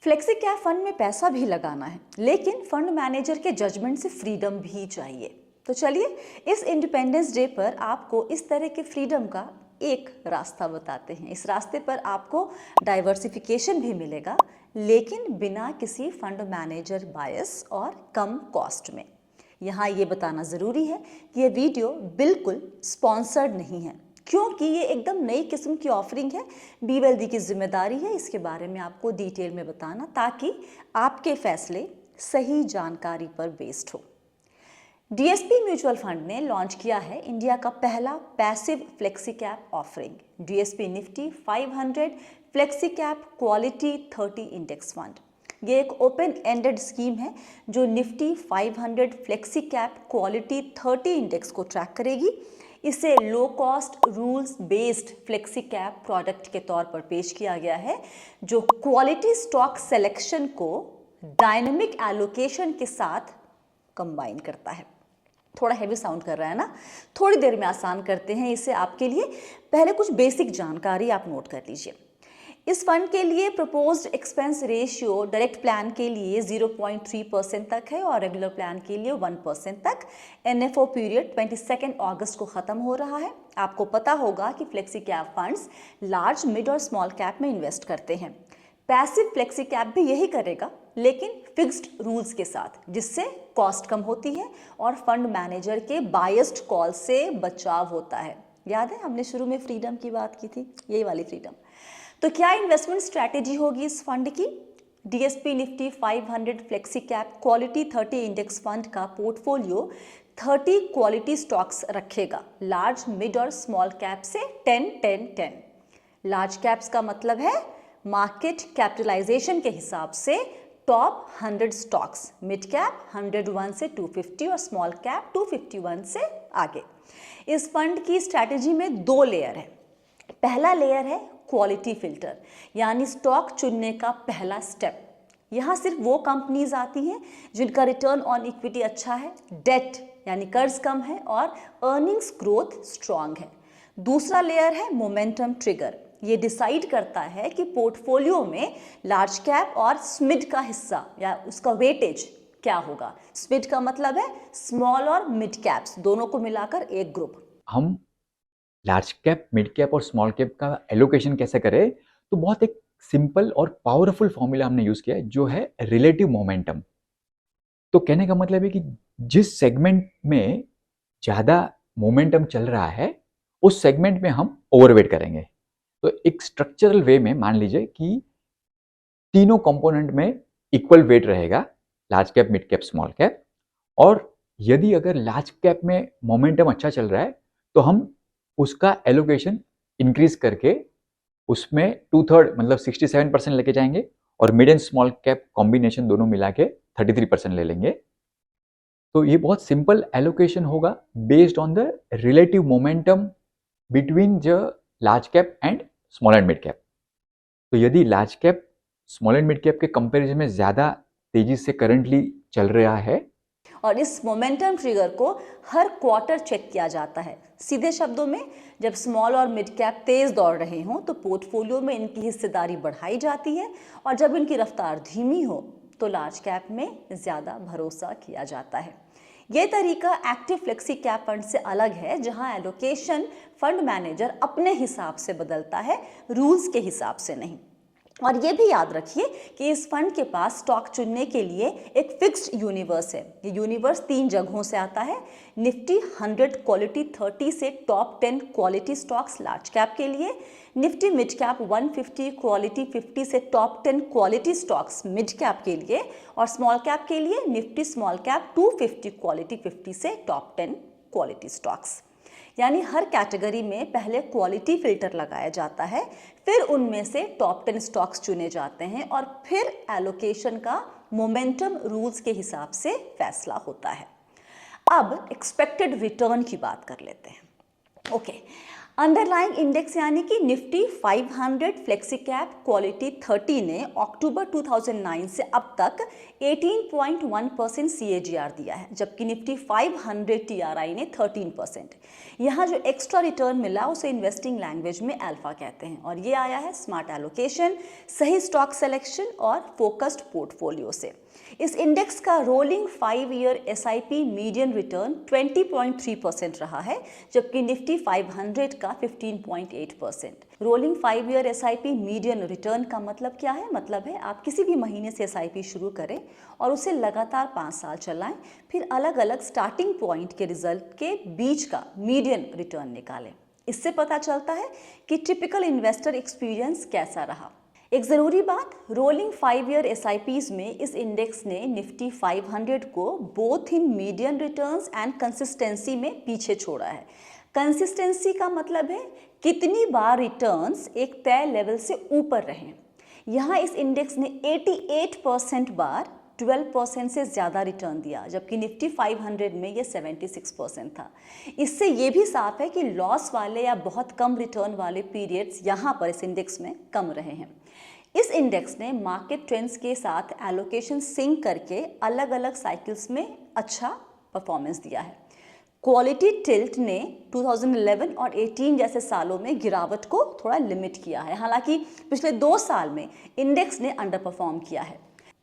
Flexi cap fund में पैसा भी लगाना है, लेकिन फंड मैनेजर के जजमेंट से फ्रीडम भी चाहिए। तो चलिए इस इंडिपेंडेंस डे पर आपको इस तरह के फ्रीडम का एक रास्ता बताते हैं। इस रास्ते पर आपको डाइवर्सिफिकेशन भी मिलेगा, लेकिन बिना किसी फंड मैनेजर बायस और कम कॉस्ट में। यहाँ ये बताना ज़रूरी है कि ये वीडियो बिल्कुल स्पॉन्सर्ड नहीं है, क्योंकि ये एकदम नई किस्म की ऑफरिंग है। बी वेल्दी की जिम्मेदारी है इसके बारे में आपको डिटेल में बताना, ताकि आपके फैसले सही जानकारी पर बेस्ड हो। डीएसपी म्यूचुअल फंड ने लॉन्च किया है इंडिया का पहला passive flexi cap offering, DSP Nifty 500 flexi cap quality 30 index fund. ये एक ओपन एंडेड स्कीम है जो Nifty 500 flexi cap quality 30 index को ट्रैक करेगी। इसे low cost rules based flexi cap product के तौर पर पेश किया गया है, जो क्वालिटी स्टॉक सिलेक्शन को डायनेमिक एलोकेशन के साथ कंबाइन करता है। थोड़ा हैवी साउंड कर रहा है ना, थोड़ी देर में आसान करते हैं इसे आपके लिए। पहले कुछ बेसिक जानकारी आप नोट कर लीजिए। इस फंड के लिए proposed expense ratio direct plan के लिए 0.3% तक है और रेगुलर प्लान के लिए 1% तक। एनएफओ पीरियड 22 अगस्त को ख़त्म हो रहा है। आपको पता होगा कि flexi cap funds large, mid और स्मॉल कैप में इन्वेस्ट करते हैं। पैसिव फ्लेक्सी कैप भी यही करेगा, लेकिन फिक्स्ड रूल्स के साथ, जिससे कॉस्ट कम होती है और फंड मैनेजर के बायस्ड कॉल से बचाव होता है। याद है हमने शुरू में फ्रीडम की बात की थी, यही वाली फ्रीडम। तो क्या इन्वेस्टमेंट स्ट्रैटेजी होगी इस फंड की? DSP Nifty 500 flexi cap quality 30 index fund का पोर्टफोलियो 30 क्वालिटी स्टॉक्स रखेगा, लार्ज, मिड और स्मॉल कैप से 10-10-10। लार्ज कैप्स का मतलब है मार्केट कैपिटलाइजेशन के हिसाब से टॉप 100 स्टॉक्स, मिड कैप 101 से 250 और स्मॉल कैप 251 से आगे। इस फंड की स्ट्रैटेजी में 2 लेयर है। पहला लेयर है क्वालिटी फिल्टर, यानी स्टॉक चुनने का पहला स्टेप। यहाँ सिर्फ वो कंपनीज आती हैं जिनका रिटर्न ऑन इक्विटी अच्छा है, डेट यानी कर्ज कम है और अर्निंग्स ग्रोथ स्ट्रांग है। दूसरा लेयर है मोमेंटम ट्रिगर। ये डिसाइड करता है कि पोर्टफोलियो में लार्ज कैप और मिड का हिस्सा या उसका वेटेज क्या होगा। मिड का मतलब है स्मॉल और मिड कैप्स दोनों को मिलाकर एक ग्रुप। हम लार्ज कैप, मिड कैप और स्मॉल कैप का एलोकेशन कैसे करें, तो बहुत एक सिंपल और पावरफुल फॉर्मूला हमने यूज किया है, जो है रिलेटिव मोमेंटम। तो कहने का मतलब है कि जिस सेगमेंट में ज्यादा मोमेंटम चल रहा है, उस सेगमेंट में हम ओवरवेट करेंगे। तो एक स्ट्रक्चरल वे में मान लीजिए कि तीनों कंपोनेंट में इक्वल वेट रहेगा, large cap, mid cap, small cap. और यदि अगर लार्ज कैप में मोमेंटम अच्छा चल रहा है, तो हम उसका एलोकेशन इंक्रीज करके उसमें 2/3 मतलब 67% लेके जाएंगे, और mid and small cap combination दोनों मिला के 33% ले लेंगे। तो ये बहुत सिंपल एलोकेशन होगा based on the relative momentum between the large cap and small and mid cap. तो यदि large cap small and mid cap के कंपैरिजन में ज़्यादा तेजी से करंटली चल रहा है, और इस मोमेंटम ट्रिगर को हर क्वार्टर चेक किया जाता है। सीधे शब्दों में, जब स्मॉल और मिड कैप तेज दौड़ रहे हों तो पोर्टफोलियो में इनकी हिस्सेदारी बढ़ाई जाती है, और जब इनकी रफ्तार धीमी हो तो लार्ज कैप में ज़्यादा भरोसा किया जाता है। ये तरीका एक्टिव फ्लेक्सी कैप फंड से अलग है, जहां एलोकेशन फंड मैनेजर अपने हिसाब से बदलता है, रूल्स के हिसाब से नहीं। और ये भी याद रखिए कि इस फंड के पास स्टॉक चुनने के लिए एक फिक्स्ड यूनिवर्स है। ये यूनिवर्स 3 जगहों से आता है। निफ्टी 100 क्वालिटी 30 से top 10 quality stocks large cap के लिए, निफ्टी मिड कैप 150 क्वालिटी 50 से top 10 quality stocks mid cap के लिए, और स्मॉल कैप के लिए निफ्टी स्मॉल कैप 250 क्वालिटी 50 से टॉप 10 क्वालिटी स्टॉक्स। यानी हर कैटेगरी में पहले क्वालिटी फिल्टर लगाया जाता है, फिर उनमें से टॉप 10 स्टॉक्स चुने जाते हैं, और फिर एलोकेशन का मोमेंटम रूल्स के हिसाब से फैसला होता है। अब एक्सपेक्टेड रिटर्न की बात कर लेते हैं। ओके, अंडरलाइंग इंडेक्स यानी कि निफ्टी 500 फ्लेक्सी कैप क्वालिटी 30 ने अक्टूबर 2009 से अब तक 18.1% CAGR दिया है, जबकि निफ्टी 500 TRI ने 13%। यहाँ जो एक्स्ट्रा रिटर्न मिला उसे इन्वेस्टिंग लैंग्वेज में अल्फा कहते हैं और ये आया है स्मार्ट एलोकेशन, सही स्टॉक सिलेक्शन और फोकस्ड पोर्टफोलियो से। इस इंडेक्स का rolling 5 year SIP median return 20.3% रहा है, जबकि निफ्टी 500 का 15.8%। Rolling 5 year SIP median return का मतलब क्या है? मतलब है आप किसी भी महीने से SIP शुरू करें और उसे लगातार 5 साल चलाएं, फिर अलग अलग स्टार्टिंग पॉइंट के रिजल्ट के बीच का मीडियन रिटर्न निकालें। इससे पता चलता है कि टिपिकल इन्वेस्टर एक्सपीरियंस कैसा रहा। एक ज़रूरी बात, रोलिंग 5 ईयर SIPs में इस इंडेक्स ने निफ्टी 500 को both in median returns and consistency में पीछे छोड़ा है। कंसिस्टेंसी का मतलब है कितनी बार रिटर्न्स एक तय लेवल से ऊपर रहे। यहाँ इस इंडेक्स ने 88% बार 12% से ज़्यादा रिटर्न दिया, जबकि निफ्टी 500 में ये 76% था। इससे ये भी साफ है कि लॉस वाले या बहुत कम रिटर्न वाले पीरियड्स यहाँ पर इस इंडेक्स में कम रहे हैं। इस इंडेक्स ने मार्केट ट्रेंड्स के साथ एलोकेशन सिंक करके अलग अलग साइकिल्स में अच्छा परफॉर्मेंस दिया है। क्वालिटी टिल्ट ने 2011 और 18 जैसे सालों में गिरावट को थोड़ा लिमिट किया है, हालांकि पिछले 2 साल में इंडेक्स ने अंडर परफॉर्म किया है।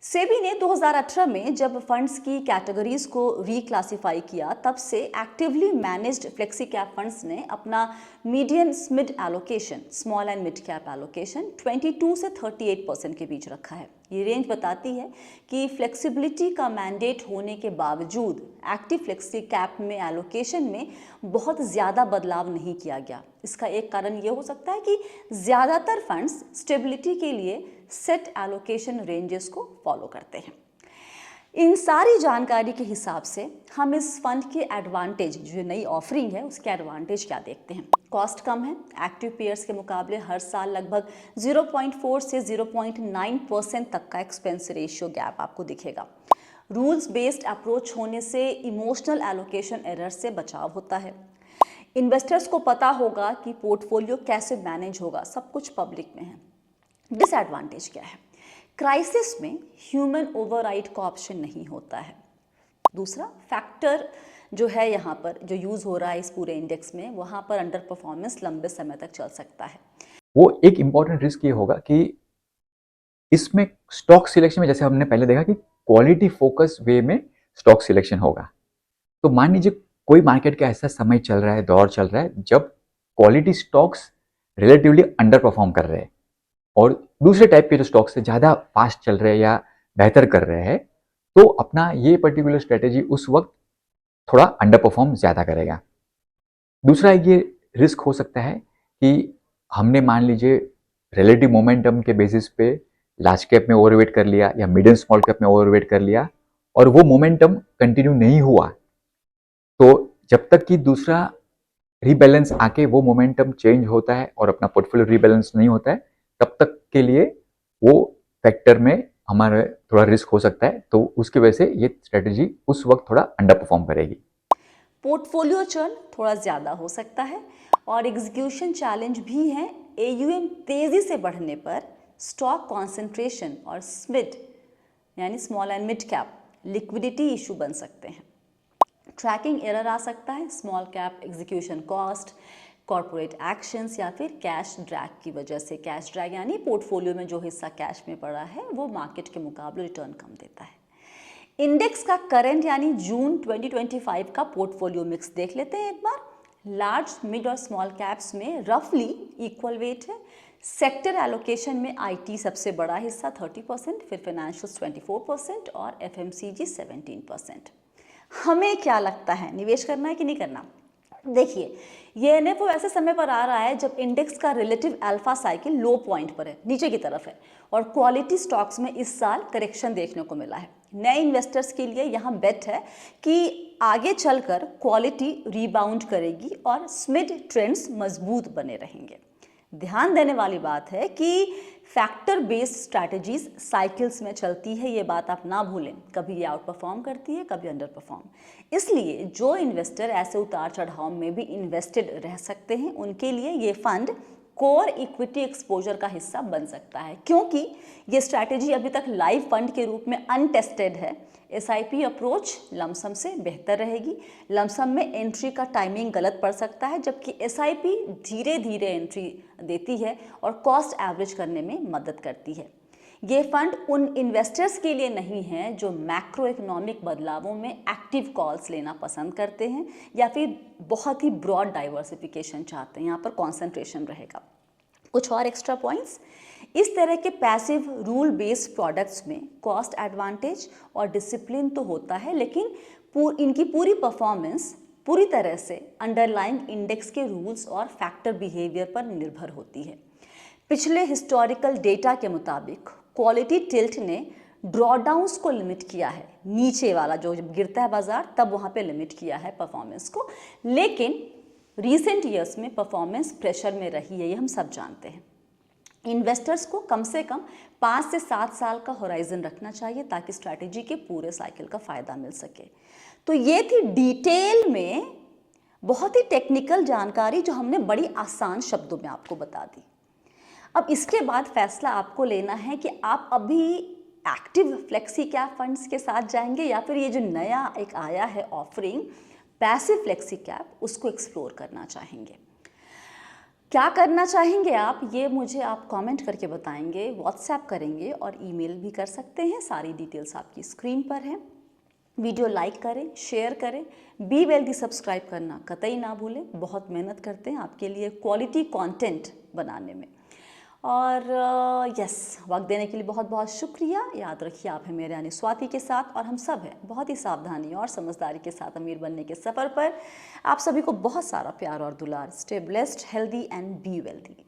सेबी ने 2018 में जब फंड्स की कैटेगरीज को रीक्लासिफाई किया, तब से actively managed flexi cap funds ने अपना median mid allocation, small and mid cap allocation 22 से 38% के बीच रखा है। ये रेंज बताती है कि फ्लेक्सिबिलिटी का मैंडेट होने के बावजूद एक्टिव फ्लेक्सी कैप में एलोकेशन में बहुत ज़्यादा बदलाव नहीं किया गया। इसका एक कारण ये हो सकता है कि ज़्यादातर फंड्स स्टेबिलिटी के लिए सेट एलोकेशन रेंजेस को फॉलो करते हैं। इन सारी जानकारी के हिसाब से हम इस फंड के एडवांटेज, जो नई ऑफरिंग है उसके एडवांटेज क्या देखते हैं। कॉस्ट कम है, एक्टिव पेयर्स के मुकाबले हर साल लगभग 0.4 से 0.9% तक का एक्सपेंस रेशियो गैप आपको दिखेगा। रूल्स बेस्ड अप्रोच होने से इमोशनल एलोकेशन एरर से बचाव होता है। इन्वेस्टर्स को पता होगा कि पोर्टफोलियो कैसे मैनेज होगा, सब कुछ पब्लिक में है। डिसएडवांटेज क्या है? क्राइसिस में ह्यूमन ओवरराइड का ऑप्शन नहीं होता है। दूसरा फैक्टर जो है यहाँ पर जो यूज़ हो रहा है इस पूरे इंडेक्स में, वहाँ पर अंडर परफॉर्मेंस लंबे समय तक चल सकता है। वो एक इम्पॉर्टेंट रिस्क ये होगा कि इसमें स्टॉक सिलेक्शन में, जैसे हमने पहले देखा कि क्वालिटी फोकस वे में स्टॉक सिलेक्शन होगा, तो मान लीजिए कोई मार्केट का ऐसा समय चल रहा है, दौर चल रहा है जब quality stocks relatively under perform कर रहे हैं और दूसरे टाइप के जो स्टॉक्स है ज़्यादा फास्ट चल रहे हैं या बेहतर कर रहे हैं, तो अपना ये पर्टिकुलर स्ट्रेटेजी उस वक्त थोड़ा अंडर परफॉर्म ज़्यादा करेगा। दूसरा ये रिस्क हो सकता है कि हमने मान लीजिए रिलेटिव मोमेंटम के बेसिस पे लार्ज कैप में ओवरवेट कर लिया या मिडियम स्मॉल कैप में ओवरवेट कर लिया और वो मोमेंटम कंटिन्यू नहीं हुआ, तो जब तक कि दूसरा रीबैलेंस आके वो मोमेंटम चेंज होता है और अपना पोर्टफोलियो रीबैलेंस नहीं होता है, तब तक के लिए वो फैक्टर में हमारा थोड़ा रिस्क हो सकता है, तो उसकी वजह से ये स्ट्रेटेजी उस वक्त थोड़ा अंडर परफॉर्म करेगी। पोर्टफोलियो चर्न थोड़ा ज़्यादा हो सकता है और एग्जीक्यूशन चैलेंज भी है। AUM तेज़ी से बढ़ने पर स्टॉक कॉन्सेंट्रेशन और स्मिड यानी small and mid cap liquidity issue बन सकते हैं। ट्रैकिंग एरर आ सकता है, small cap execution cost, corporate actions या फिर कैश ड्रैग की वजह से। कैश ड्रैग यानी पोर्टफोलियो में जो हिस्सा कैश में पड़ा है वो मार्केट के मुकाबले रिटर्न कम देता है। इंडेक्स का करंट यानी जून 2025 का पोर्टफोलियो मिक्स देख लेते हैं एक बार। लार्ज, मिड और स्मॉल कैप्स में रफली इक्वल वेट है। सेक्टर एलोकेशन में IT सबसे बड़ा हिस्सा 30%, फिर फाइनेंशियल्स 24% और FMCG 17%। हमें क्या लगता है, निवेश करना है कि नहीं करना? देखिए, ये NFO ऐसे समय पर आ रहा है जब इंडेक्स का रिलेटिव अल्फा साइकिल लो पॉइंट पर है, नीचे की तरफ है, और क्वालिटी स्टॉक्स में इस साल करेक्शन देखने को मिला है। नए इन्वेस्टर्स के लिए यहाँ बेट है कि आगे चलकर क्वालिटी रीबाउंड करेगी और स्मिड ट्रेंड्स मजबूत बने रहेंगे। ध्यान देने वाली बात है कि फैक्टर बेस्ड स्ट्रैटेजीज साइकिल्स में चलती है, ये बात आप ना भूलें। कभी ये आउट परफॉर्म करती है, कभी अंडर परफॉर्म। इसलिए जो इन्वेस्टर ऐसे उतार चढ़ाव में भी इन्वेस्टेड रह सकते हैं, उनके लिए ये फंड कोर इक्विटी एक्सपोजर का हिस्सा बन सकता है, क्योंकि ये स्ट्रैटेजी अभी तक लाइव फंड के रूप में अनटेस्टेड है। एसआईपी अप्रोच लमसम से बेहतर रहेगी। लमसम में एंट्री का टाइमिंग गलत पड़ सकता है, जबकि एसआईपी धीरे धीरे एंट्री देती है और कॉस्ट एवरेज करने में मदद करती है। ये फंड उन इन्वेस्टर्स के लिए नहीं है जो मैक्रो इकोनॉमिक बदलावों में एक्टिव कॉल्स लेना पसंद करते हैं या फिर बहुत ही ब्रॉड डाइवर्सिफिकेशन चाहते हैं। यहाँ पर कॉन्सेंट्रेशन रहेगा। कुछ और एक्स्ट्रा पॉइंट्स, इस तरह के पैसिव रूल बेस्ड प्रोडक्ट्स में कॉस्ट एडवांटेज और डिसिप्लिन तो होता है, लेकिन इनकी पूरी परफॉर्मेंस पूरी तरह से अंडरलाइंग इंडेक्स के रूल्स और फैक्टर बिहेवियर पर निर्भर होती है। पिछले हिस्टोरिकल डेटा के मुताबिक क्वालिटी टिल्ट ने ड्रॉडाउन्स को लिमिट किया है, नीचे वाला जो जब गिरता है बाजार तब वहाँ पे लिमिट किया है परफॉर्मेंस को, लेकिन रीसेंट ईयर्स में परफॉर्मेंस प्रेशर में रही है, ये हम सब जानते हैं। इन्वेस्टर्स को कम से कम 5 से 7 साल का होराइजन रखना चाहिए ताकि स्ट्रैटेजी के पूरे साइकिल का फ़ायदा मिल सके। तो ये थी डिटेल में बहुत ही टेक्निकल जानकारी जो हमने बड़ी आसान शब्दों में आपको बता दी। अब इसके बाद फैसला आपको लेना है कि आप अभी एक्टिव फ्लेक्सी कैप फंड्स के साथ जाएंगे या फिर ये जो नया एक आया है ऑफरिंग पैसिव फ्लेक्सी कैप, उसको एक्सप्लोर करना चाहेंगे। क्या करना चाहेंगे आप, ये मुझे आप कमेंट करके बताएंगे, व्हाट्सएप करेंगे और ईमेल भी कर सकते हैं। सारी डिटेल्स आपकी स्क्रीन पर हैं। वीडियो लाइक करें, शेयर करें, बी वेल्दी सब्सक्राइब करना कतई ना भूलें। बहुत मेहनत करते हैं आपके लिए क्वालिटी कंटेंट बनाने में। और यस, वक्त देने के लिए बहुत बहुत शुक्रिया। याद रखिए आप हैं मेरे यानी स्वाति के साथ और हम सब हैं बहुत ही सावधानी और समझदारी के साथ अमीर बनने के सफ़र पर। आप सभी को बहुत सारा प्यार और दुलार। Stay blessed, healthy and be wealthy.